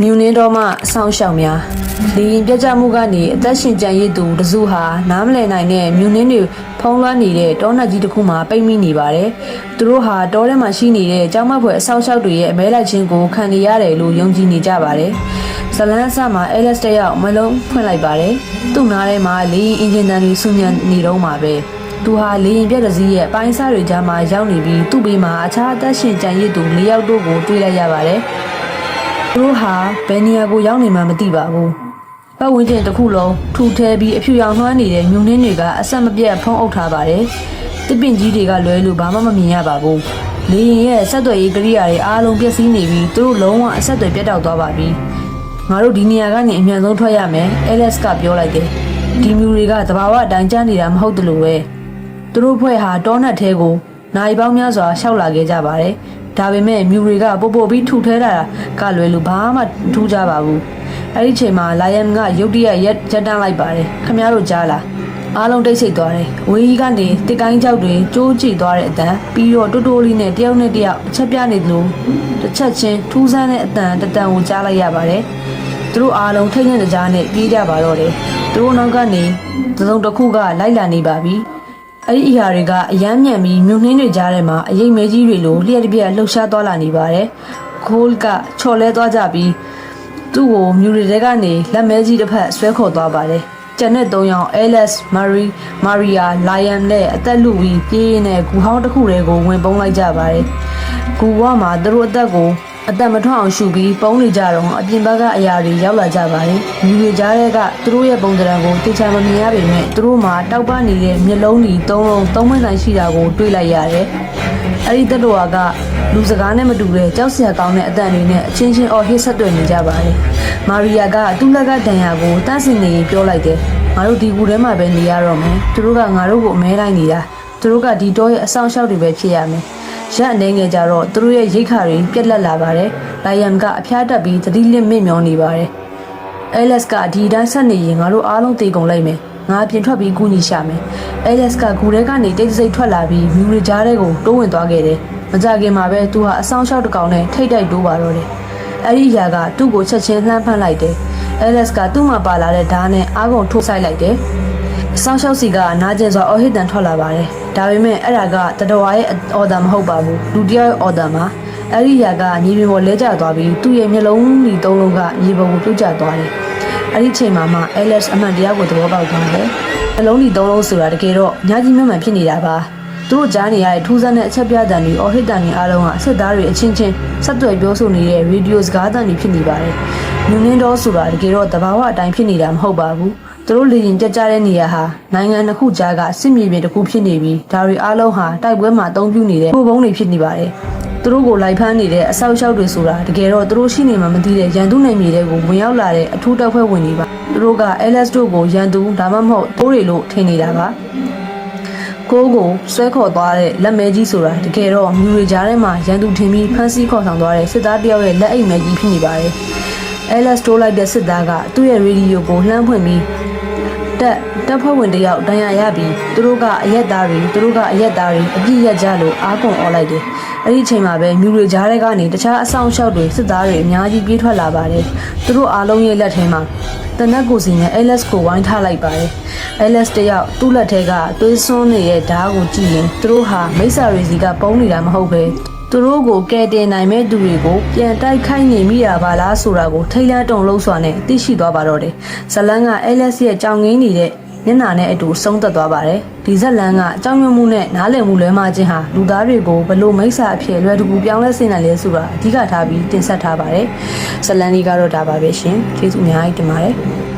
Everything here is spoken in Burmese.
မြူနင်းတော်မှအဆောင်ရှောက်များလေရင်ပြကြမှုကနေအသက်ရှင်ကြံရည်သူတစုဟာနားမလည်နိုင်တဲ့မြူနင်းတွေဖုံးလွှမ်းနေတဲ့တောနက်ကြီးတစ်ခုမှာပိတ်မိနေပါတယ်။သူတို့ဟာတောထဲမှာရှိနေတဲ့ကျောင်းမဖွယ်အဆောင်ရှောက်တွေရဲ့အမဲလိုက်ခြင်းကိုခံနေရတယ်လို့ယုံကြည်နေကြပါတယ်။ဇလန်းအစမှာအဲလက်စ်တယောက်မလုံးဖွင့်လိုက်ပါတယ်။သူ့နားထဲမှာလေရင်အင်ဂျင်တန်တွေဆူညံနေတော့မှာပဲ။သူဟာလေရင်ပြက်တစည်းရဲ့ပိုင်းစားတွေကြားမှာရောက်နေပြီးသူ့ဘေးမှာအခြားအသက်ရှင်ကြံရည်သူ၄ယောက်တို့ကိုတွေ့လိုက်ရပါတယ်။သူတို့ဟာဘယ်နေရာကိုရောက်နေမှမသိပါဘူး။ပတ်ဝန်းကျင်တစ်ခုလုံးထူထဲပြီးအဖြူရောင်နှွှမ်းနေတဲ့မြုံနှင်းတွေကအဆက်မပြတ်ဖုံးအုပ်ထားပါတယ်။တစ်ပင်ကြီးတွေကလွဲလို့ဘာမှမမြင်ရပါဘူး။လေရင်ရဲ့ဆက်သွယ်ရေးကိရိယာတွေအားလုံးပျက်စီးနေပြီးသူတို့လုံးဝအဆက်အသွယ်ပြတ်တောက်သွားပါပြီ။ငါတို့ဒီနေရာကနေအမြန်ဆုံးထွက်ရမယ်။အဲလက်စ်ကပြောလိုက်တယ်။ဒီမြူတွေကသဘာဝအတိုင်းကြားနေတာမဟုတ်တယ်လို့ပဲ။သူတို့ဖွဲ့ဟာတောနက်ထဲကိုနိုင်ပေါင်းများစွာရှောက်လာခဲ့ကြပါတယ်။ဒါပေမဲ့မြူတွေကပို့ပြီးထူထဲတာကလွယ်လို့ဘာမှထူးကြပါဘူး။အဲ့ဒီချိန်မှာလိုင်ယန်ကရုတ်တရက်ရက်တန်းလိုက်ပါတယ်။ခမည်းတော်ကြားလာအားလုံးတိတ်ဆိတ်သွားတယ်။ဝေးကြီးကနေတစ်ကိုင်းကြောက်တွေကျိုးကြည့်သွားတဲ့အတန်ပြီးတော့တိုးတိုးလေးနဲ့တယောက်နဲ့တယောက်အချက်ပြနေသလိုတစ်ချက်ချင်းထူးဆန်းတဲ့အတန်တန်ကိုကြားလိုက်ရပါတယ်။သူတို့အားလုံးထိတ်နေကြနဲ့ပြေးကြပါတော့တယ်။သူတို့နောက်ကနေသုံးတစ်ခုကလိုက်လာနေပါပြီ။အဲ့ဒီအရာတွေကအယမ်းမြန်ပြီးမြုံနှင်းတွေကြားထဲမှာအရိပ်မဲကြီးတွေလိုလျှက်တစ်ပြက်လှုပ်ရှားသွားလာနေပါတယ်။ခိုးကချော်လဲသွားကြပြီးသူ့ကိုမြူတွေထဲကနေလက်မဲကြီးတစ်ဖက်ဆွဲခေါ်သွားပါတယ်။ကျန်တဲ့၃ယောက်အဲလက်စ်မာရီယာလိုင်ယန်နဲ့အသက်လူပြီးပြေးရင်းနဲ့ဂူဟောင်းတစ်ခုတည်းကိုဝင်ပုန်းလိုက်ကြပါတယ်။ဂူဝမှာသူတို့အသက်မထွက်အောင်ရှူပြီးပုံးနေကြတော့အပြင်ဘက်ကအရာတွေရောက်လာကြပါတယ်။မြူတွေကြားထဲကသူတို့ရဲ့ပုံစံကိုတေချာမမြင်ရပေမဲ့သူတို့မှာတောက်ပနေတဲ့မျက်လုံးတွေ၃လုံးသုံးမနိုင်ရှိတာကိုတွေ့လိုက်ရတယ်။အဲ့ဒီတက်တော်ကလူစကားနဲ့မတူတဲ့ကြောက်စရာကောင်းတဲ့အတန်တွေနဲ့အချင်းချင်းအော်ဟစ်ဆက်သွယ်နေကြပါတယ်။မာရီယာကသူ့လက်ကဒဏ်ရာကိုတန့်စင်နေပြောလိုက်တယ်။ငါတို့ဒီကူထဲမှာပဲနေရတော့မယ်။သူတို့ကငါတို့ကိုအမဲလိုက်နေတာ။သူတို့ကဒီတော့ရဲ့အဆောင်ရှောက်တွေပဲဖြစ်ရမယ်။ရက်အနေငယ်ကြတော့သူတို့ရဲ့ရိတ်ခါတွေပြက်လက်လာပါတယ်။လိုင်ယန်ကအဖျားတက်ပြီးသတိလစ်မင့်မျောနေပါတယ်။အဲလက်စ်ကဒီတိုင်းဆက်နေရင်ငါတို့အားလုံးတေကုန်လိုက်မယ်။ငါပြင်ထွက်ပြီးကူညီရှာမယ်။အဲလက်စ်ကဂူထဲကနေတိတ်ဆိတ်ထွက်လာပြီးမြူရီကြားထဲကိုတိုးဝင်သွားခဲ့တယ်။မကြခင်မှာပဲသူဟာအဆောင်ရှောက်တစ်ကောင်နဲ့ထိတ်တိုက်တိုးပါတော့တယ်။အဲ့ဒီအရာကသူ့ကိုချက်ချင်းလှမ်းဖမ်းလိုက်တယ်။အဲလက်စ်ကသူ့မှာပါလာတဲ့ဓာတ်နဲ့အားကုန်ထိုးဆိုင်လိုက်တယ်။အဆောင်ရှောက်စီကနာကျင်စွာအော်ဟစ်တန်ထွက်လာပါတယ်။ဒါပေမဲ့အဲ့ဒါကတတော်ရဲ့အော်ဒါမဟုတ်ပါဘူး။လူတယောက်ရဲ့အော်ဒါမှာအဲ့ဒီအရာကညီပင်ပေါ်လဲကျသွားပြီးသူ့ရဲ့မျက်လုံးကြီး၃လုံးကညီပုံကိုပြုတ်ကျသွားတယ်။အဲ့ဒီချိန်မှာမှအဲလက်စ်အမှန်တရားကိုသဘောပေါက်သွားတယ်။အလုံးကြီး၃လုံးဆိုတာတကယ်တော့ညာကြီးမှန်ဖြစ်နေတာပါ။သူတို့ကြားနေရတဲ့ထူးဆန်းတဲ့အချက်ပြတန်တွေအော်ဟစ်တန်တွေအားလုံးကစစ်သားတွေအချင်းချင်းဆက်သွယ်ပြောဆိုနေတဲ့ရေဒီယိုစကားသံတွေဖြစ်နေပါတယ်။မြူနင်းတော်ဆိုတာတကယ်တော့သဘာဝအတိုင်းဖြစ်နေတာမဟုတ်ပါဘူး။သူတို့လေရင်တက်ကြတဲ့နေရာဟာနိုင်ငံတစ်ခုကြားကစစ်မြေပြင်တစ်ခုဖြစ်နေပြီးဒါတွေအားလုံးဟာတိုက်ပွဲမှာအသုံးပြုနေတဲ့ပုံပုံတွေဖြစ်နေပါတယ်။သူတို့ကိုလိုက်ဖမ်းနေတဲ့အဆောက်အအုံတွေဆိုတာတကယ်တော့သူတို့ရှိနေမှမသိတဲ့ရန်သူနယ်မြေတွေကိုဝင်ရောက်လာတဲ့အထူးတပ်ဖွဲ့ဝင်တွေပါ။သူတို့ကအဲလက်စ်တို့ကိုရန်သူဒါမှမဟုတ်တိုးတွေလို့ထင်နေတာပါ။ကိုဆွဲခေါ်သွားတဲ့လက်မဲကြီးဆိုတာတကယ်တော့မြူရီကြားထဲမှာရန်သူထင်ပြီးဖမ်းဆီးခေါ်ဆောင်သွားတဲ့စစ်သားတယောက်ရဲ့လက်အိတ်မဲကြီးဖြစ်နေပါတယ်။အဲလက်စ်တိုးလိုက်တဲ့စစ်သားကသူ့ရဲ့ရေဒီယိုကိုလှမ်းဖွင့်ပြီးတပ်ဖွဲ့ဝင်တယောက်တန်ရာရပြီးသူတို့ကအရက်သားတွေအပြစ်ရက်ကြလို့အားကုန်អော်လိုက်တယ်။အဲ့ဒီချိန်မှာပဲမြူရီကြားထဲကနေတခြားအဆောင်ရှောက်တွေစစ်သားတွေအများကြီးပြေးထွက်လာပါတယ်။သူတို့အားလုံးရဲ့လက်ထဲမှာတနက်ကိုစီနဲ့အဲလက်စ်ကိုဝိုင်းထားလိုက်ပါတယ်။အဲလက်စ်တယောက်သူ့လက်ထဲကသွေးစွန်းနေတဲ့ဓာတ်ကိုကြည့်ရင်သူတို့ဟာမိစ္ဆာရီစီကပုံနေတာမဟုတ်ပဲသူတို့ကိုကဲတင်နိုင်မဲ့သူတွေကိုပြန်တိုက်ခိုက်နေမိတာပါလားဆိုတာကိုထိတ်လန့်တုန်လှုပ်စွာနဲ့သိရှိသွားပါတော့တယ်။ဇလန်းကအဲလက်စ်ရဲ့ကြောင်ငင်းနေတဲ့မျက်နှာနဲ့အတူဆုံးသက်သွားပါတယ်။ဒီဇက်လန်းကအကြောင်းရမှုနဲ့နားလည်မှုလွဲမှားခြင်းဟာလူသားတွေကိုဘလို့မိစ္ဆာအဖြစ်လွယ်တကူပြောင်းလဲစေနိုင်လဲဆိုတာအဓိကထားပြီးတင်ဆက်ထားပါတယ်။ဇက်လန်းလေးကတော့ဒါပါပဲရှင်။ကျေးဇူးအများကြီးတင်ပါတယ်။